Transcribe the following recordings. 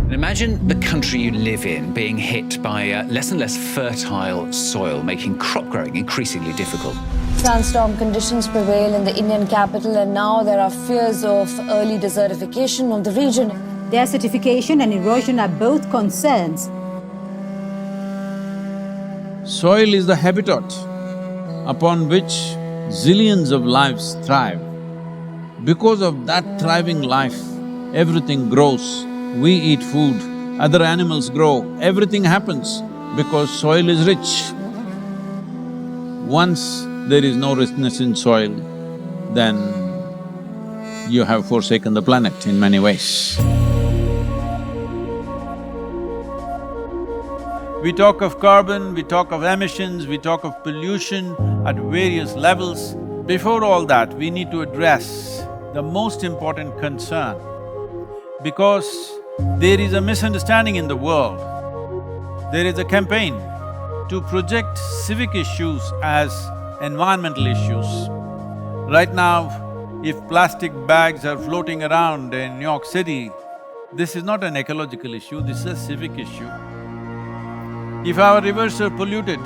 And imagine the country you live in being hit by less and less fertile soil, making crop growing increasingly difficult. Sandstorm conditions prevail in the Indian capital, and now there are fears of early desertification of the region. Desertification and erosion are both concerns. Soil is the habitat upon which zillions of lives thrive. Because of that thriving life, everything grows. We eat food, other animals grow, everything happens because soil is rich. Once there is no richness in soil, then you have forsaken the planet in many ways. We talk of carbon, we talk of emissions, we talk of pollution at various levels. Before all that, we need to address the most important concern, because there is a misunderstanding in the world. There is a campaign to project civic issues as environmental issues. Right now, if plastic bags are floating around in New York City, this is not an ecological issue, this is a civic issue. If our rivers are polluted,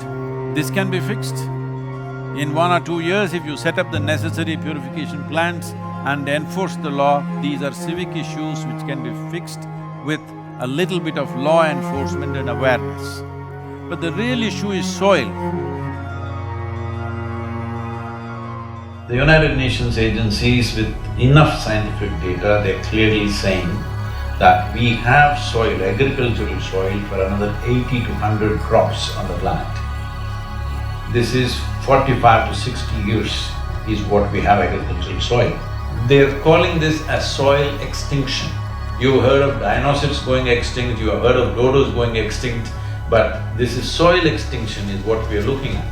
this can be fixed. In 1 or 2 years, if you set up the necessary purification plants and enforce the law, these are civic issues which can be fixed with a little bit of law enforcement and awareness. But the real issue is soil. The United Nations agencies, with enough scientific data, they're clearly saying that we have soil, agricultural soil, for another 80 to 100 crops on the planet. This is 45 to 60 years is what we have agricultural soil. They're calling this as soil extinction. You've heard of dinosaurs going extinct, you have heard of dodos going extinct, but this is soil extinction is what we are looking at.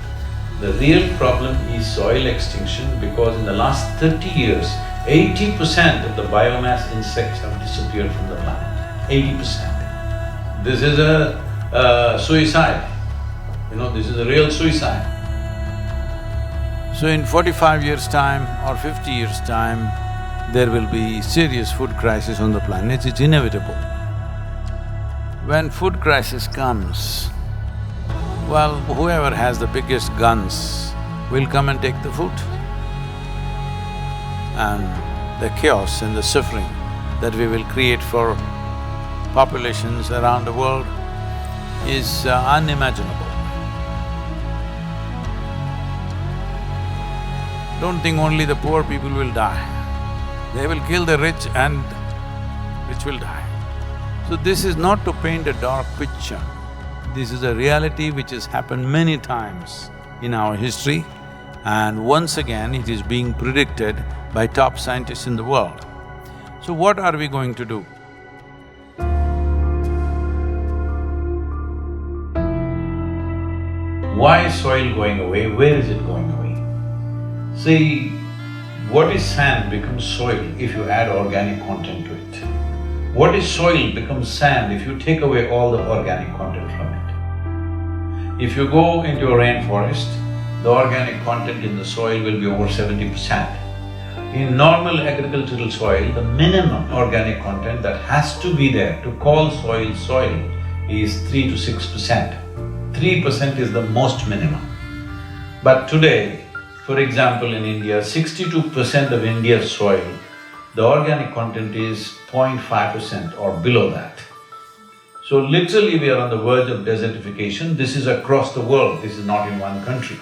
The real problem is soil extinction because in the last 30 years, 80% of the biomass insects have disappeared from the planet, 80%. This is a suicide, this is a real suicide. So in 45 years' time or 50 years' time, there will be serious food crisis on the planet, it's inevitable. When food crisis comes, well, whoever has the biggest guns will come and take the food. And the chaos and the suffering that we will create for populations around the world is unimaginable. Don't think only the poor people will die. They will kill the rich and rich will die. So this is not to paint a dark picture. This is a reality which has happened many times in our history, and once again it is being predicted by top scientists in the world. So what are we going to do? Why is soil going away? Where is it going away? See, what is sand becomes soil if you add organic content to it. What is soil becomes sand if you take away all the organic content from it. If you go into a rainforest, the organic content in the soil will be over 70%. In normal agricultural soil, the minimum organic content that has to be there to call soil soil is 3 to 6%. 3% is the most minimum. But today, for example, in India, 62% of India's soil, the organic content is 0.5% or below that. So literally we are on the verge of desertification. This is across the world, this is not in one country.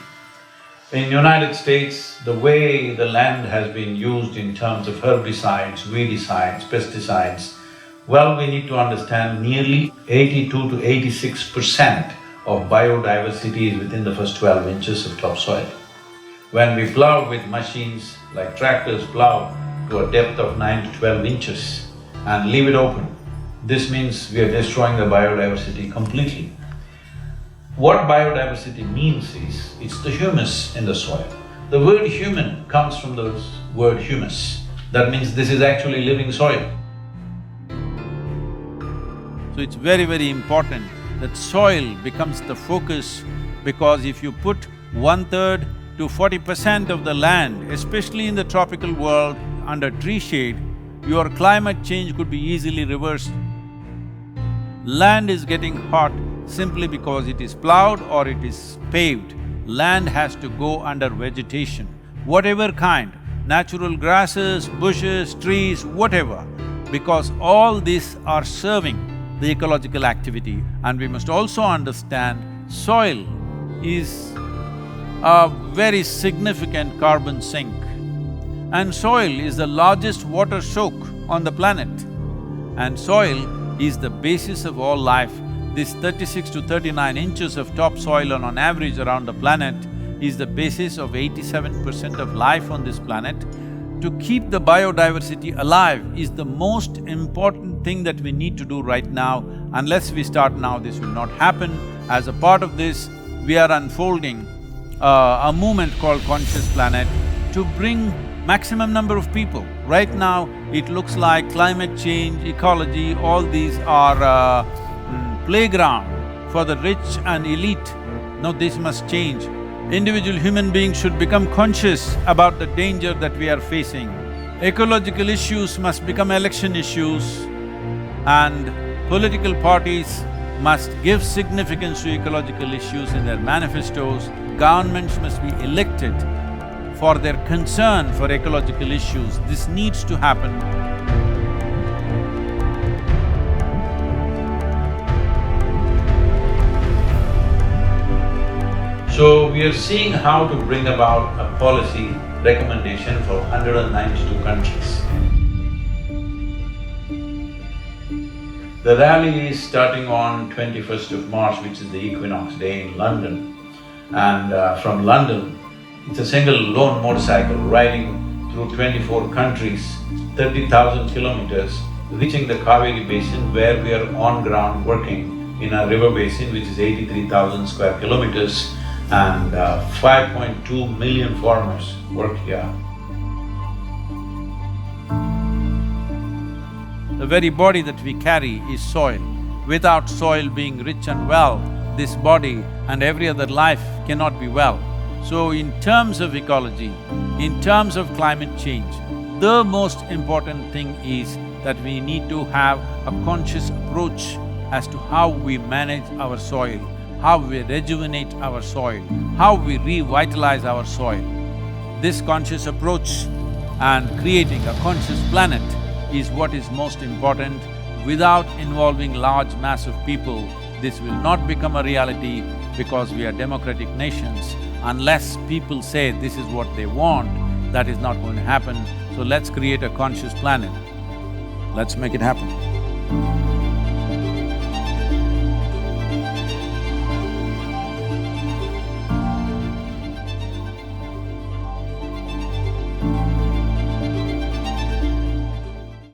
In United States, the way the land has been used in terms of herbicides, weedicides, pesticides, well, we need to understand nearly 82 to 86% of biodiversity is within the first 12 inches of topsoil. When we plow with machines like tractors plow to a depth of 9 to 12 inches and leave it open, this means we are destroying the biodiversity completely. What biodiversity means is, it's the humus in the soil. The word human comes from the word humus. That means this is actually living soil. So it's very, very important that soil becomes the focus, because if you put 1/3 to 40% of the land, especially in the tropical world, under tree shade, your climate change could be easily reversed. Land is getting hot simply because it is plowed or it is paved. Land has to go under vegetation, whatever kind, natural grasses, bushes, trees, whatever, because all these are serving the ecological activity. And we must also understand soil is a very significant carbon sink. And soil is the largest water soak on the planet. And soil is the basis of all life. This 36 to 39 inches of topsoil on average around the planet is the basis of 87% of life on this planet. To keep the biodiversity alive is the most important thing that we need to do right now. Unless we start now, this will not happen. As a part of this, we are unfolding a movement called Conscious Planet to bring maximum number of people. Right now, it looks like climate change, ecology, all these are playground for the rich and elite. No, this must change. Individual human beings should become conscious about the danger that we are facing. Ecological issues must become election issues, and political parties must give significance to ecological issues in their manifestos. Governments must be elected for their concern for ecological issues. This needs to happen. So we are seeing how to bring about a policy recommendation for 192 countries. The rally is starting on 21st of March, which is the equinox day in London. And from London, it's a single lone motorcycle riding through 24 countries, 30,000 kilometers, reaching the Cauvery basin where we are on ground working in a river basin which is 83,000 square kilometers, and 5.2 million farmers work here. The very body that we carry is soil. Without soil being rich and well, this body and every other life cannot be well. So in terms of ecology, in terms of climate change, the most important thing is that we need to have a conscious approach as to how we manage our soil, how we rejuvenate our soil, how we revitalize our soil. This conscious approach and creating a conscious planet is what is most important. Without involving large mass of people, this will not become a reality because we are democratic nations. Unless people say this is what they want, that is not going to happen. So let's create a conscious planet. Let's make it happen.